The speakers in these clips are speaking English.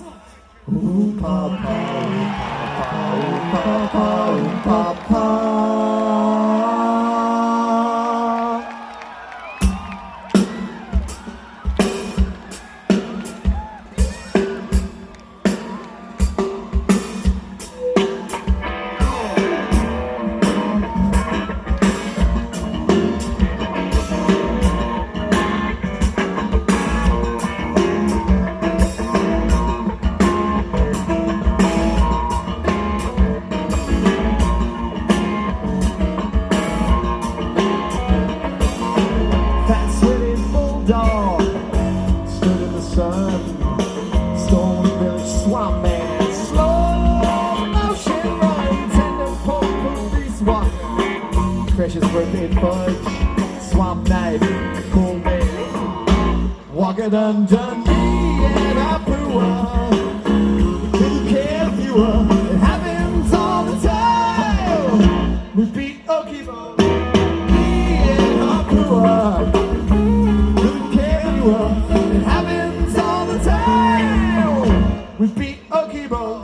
Ooh, papa, ooh, papa, ooh, papa. Precious birthday fudge, swamp night, cool day, walking undone me and Harpua. Didn't care if you were, it happens all the time. We beat Okibo, me and Harpua. Didn't care if you were, it happens all the time. We beat Okibo.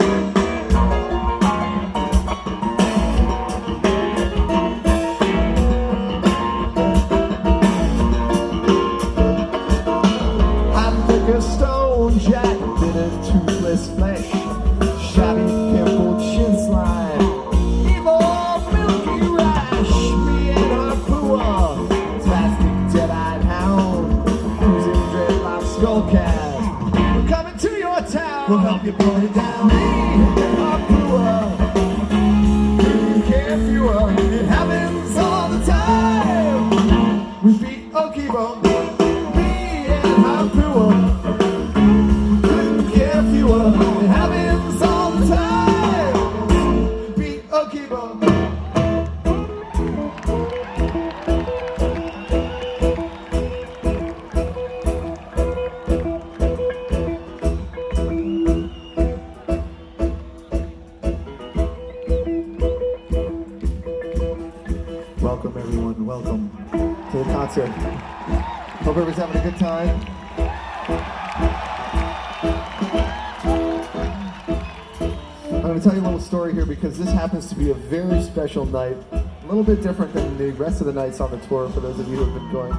Stone jack, bitter toothless flesh, shabby pimpled chin slide, evil milky rash, me and Harpua, plastic dead-eyed hound, cruising dreadlock skullcat. We're coming to your town, we'll help you pull it down. Me and Harpua, couldn't care if you were, it happens all the time. We beat Okibo, me and Harpua. It happens all the time. Beat Okibo. Welcome everyone, welcome to the concert. Hope everyone's having a good time. I'm going to tell you a little story here because this happens to be a very special night, a little bit different than the rest of the nights on the tour for those of you who have been going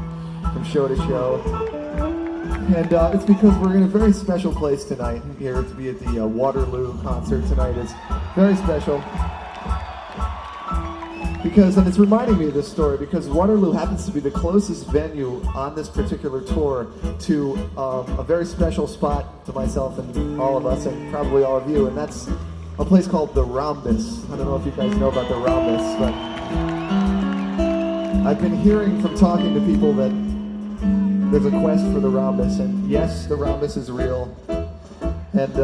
from show to show. And it's because we're in a very special place tonight here to be at the Waterloo concert tonight. It's very special because, and it's reminding me of this story because Waterloo happens to be the closest venue on this particular tour to a very special spot to myself and all of us and probably all of you, and that's a place called the Rhombus. I don't know if you guys know about the Rhombus, but I've been hearing from talking to people that there's a quest for the Rhombus, and yes, the Rhombus is real, and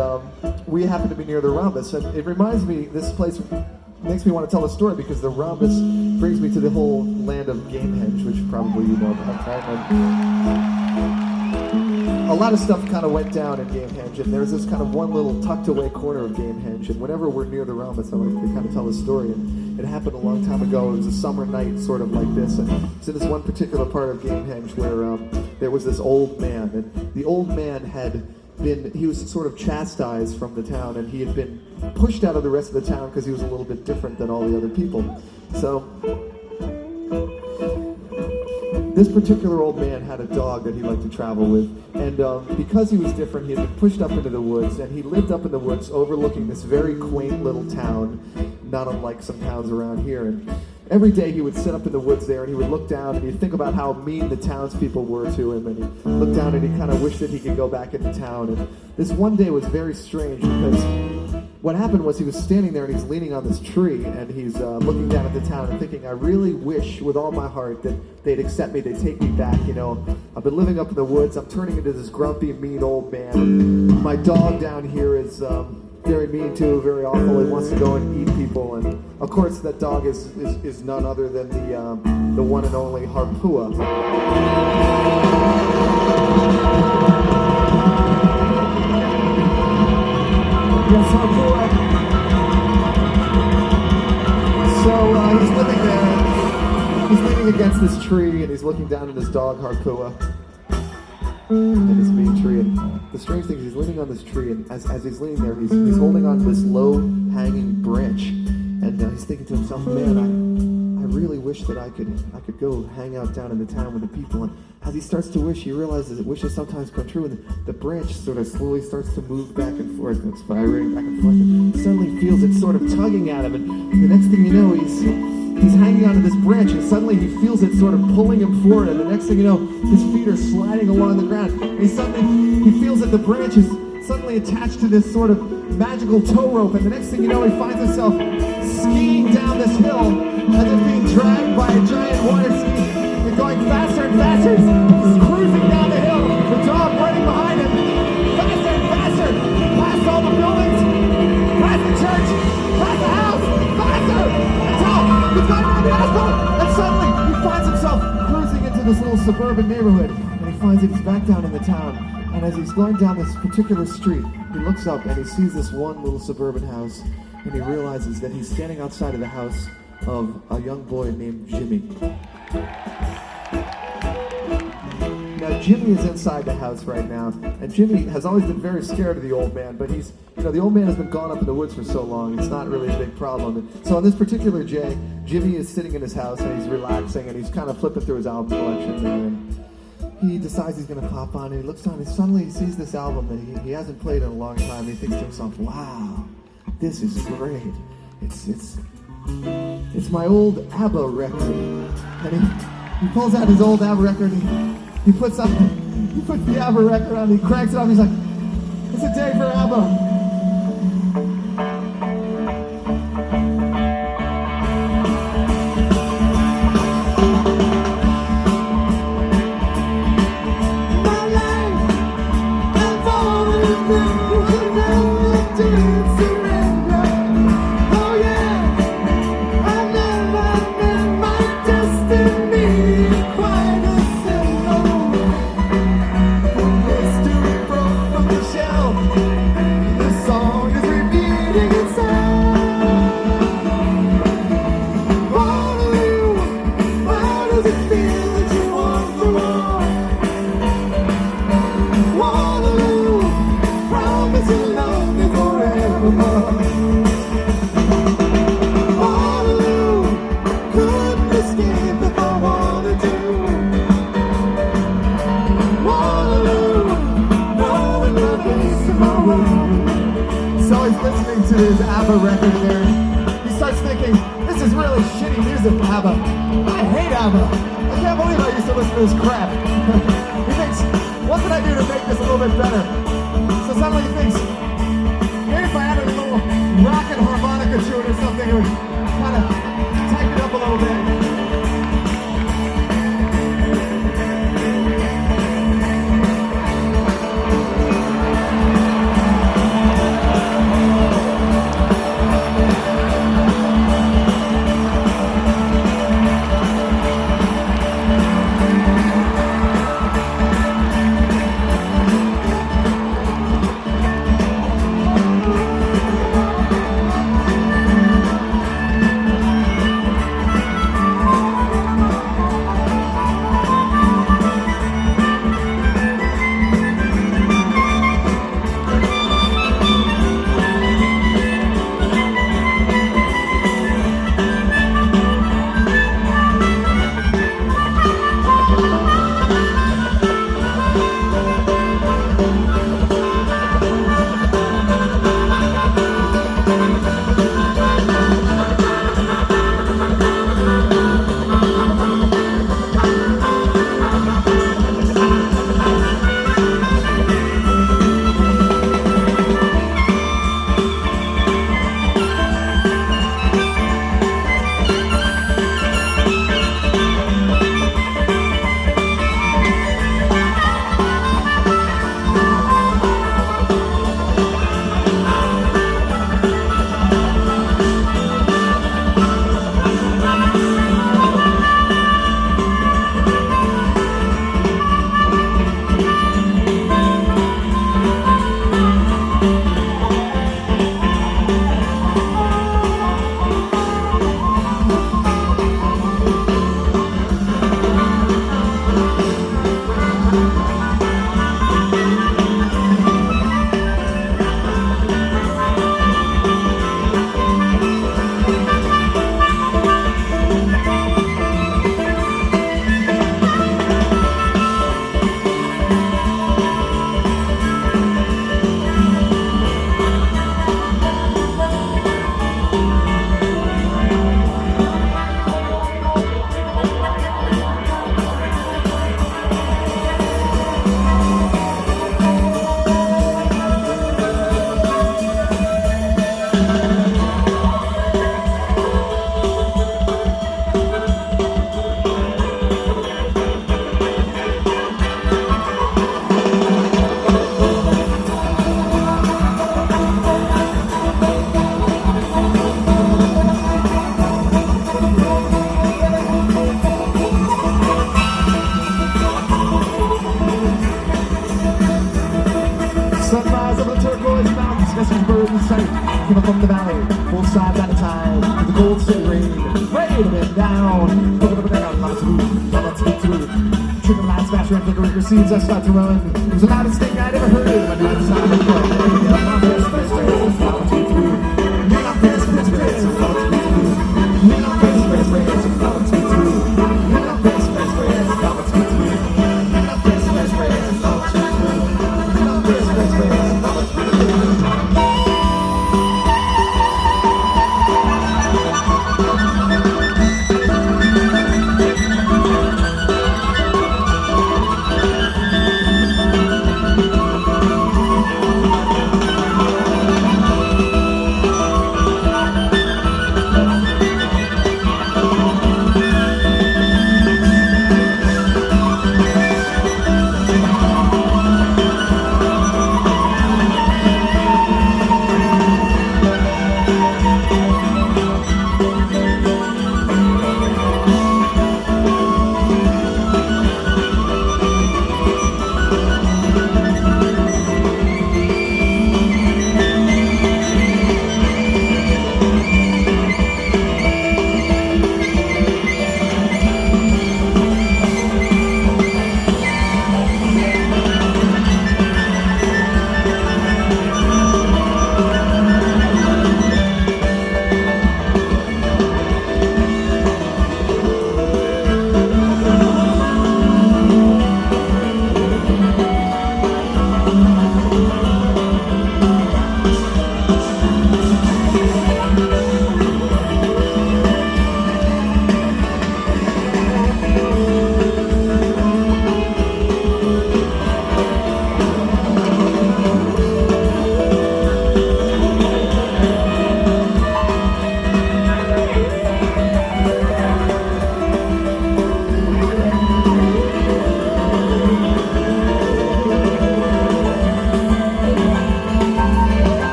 we happen to be near the Rhombus, and it reminds me, this place makes me want to tell a story because the Rhombus brings me to the whole land of Gamehenge, which probably you know about, right? A lot of stuff kind of went down in Gamehenge, and there's this kind of one little tucked away corner of Gamehenge, and whenever we're near the Rhombus, I like to kind of tell a story, and it happened a long time ago. It was a summer night sort of like this, and it's in this one particular part of Gamehenge where there was this old man, and the old man he was sort of chastised from the town, and he had been pushed out of the rest of the town because he was a little bit different than all the other people. So this particular old man had a dog that he liked to travel with, and because he was different, he had been pushed up into the woods, and he lived up in the woods overlooking this very quaint little town, not unlike some towns around here. And every day he would sit up in the woods there, and he would look down, and he'd think about how mean the townspeople were to him, and he'd look down and he kind of wished that he could go back into town. And this one day was very strange because what happened was he was standing there and he's leaning on this tree, and he's looking down at the town and thinking, I really wish with all my heart that they'd accept me, they'd take me back, you know. I've been living up in the woods, I'm turning into this grumpy, mean old man. My dog down here is very mean too, very awful. He wants to go and eat people, and of course that dog is none other than the one and only Harpua. Yes, Harpua. So he's living there. He's leaning against this tree, and he's looking down at his dog Harpua. in this main tree. And the strange thing is he's leaning on this tree, and as he's leaning there, he's holding on to this low-hanging branch, and he's thinking to himself, man, I really wish that I could go hang out down in the town with the people. And as he starts to wish, he realizes that wishes sometimes come true, and the branch sort of slowly starts to move back and forth, and it's vibrating back and forth, and suddenly feels it sort of tugging at him, and the next thing you know, he's hanging onto this branch, and suddenly he feels it sort of pulling him forward, and the next thing you know, his feet are sliding along the ground, and he feels that the branch is suddenly attached to this sort of magical tow rope, and the next thing you know, he finds himself skiing down this hill as if being dragged by a giant water ski. And going faster and faster, he's cruising down the hill, the dog running behind him, faster and faster, past all the buildings, past the church, past the house, faster, until he's going down the asphalt, and suddenly he finds himself cruising into this little suburban neighborhood, and he finds that he's back down in the town. And as he's going down this particular street, he looks up and he sees this one little suburban house, and he realizes that he's standing outside of the house of a young boy named Jimmy. Now, Jimmy is inside the house right now, and Jimmy has always been very scared of the old man, but the old man has been gone up in the woods for so long, it's not really a big problem. And so on this particular day, Jimmy is sitting in his house, and he's relaxing, and he's kind of flipping through his album collection there, and he decides he's going to pop on, and he looks on, and suddenly he sees this album that he hasn't played in a long time, and he thinks to himself, wow, this is great. It's my old ABBA record. And he pulls out his old ABBA record, and he puts the ABBA record on, and he cranks it up, and he's like, it's a day for ABBA. To his ABBA record there. He starts thinking, this is really shitty music, ABBA. I hate ABBA. I can't believe I used to listen to this crap. He thinks, what can I do to make this a little bit better? So suddenly he thinks, maybe if I added a little rock and harmonica to it or something, it would kind of tighten it up a little bit. message bird in sight came up from the valley, both sides at a time, with the gold state rain, rain down, look up and down, Llama to trigger line smash, red flicker, receives, I start to run. It was the loudest thing I'd ever heard, but now it's not a fun. Llama press, press, press, Llama to Llama press, press, press, Llama to Llama press, press, press, Llama to Llama press, press, press, Llama to Llama press, press, press, Llama to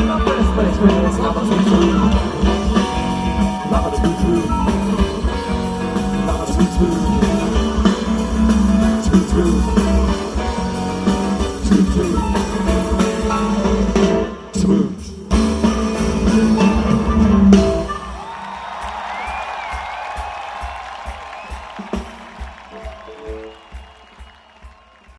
Llama press, press, press, Llama to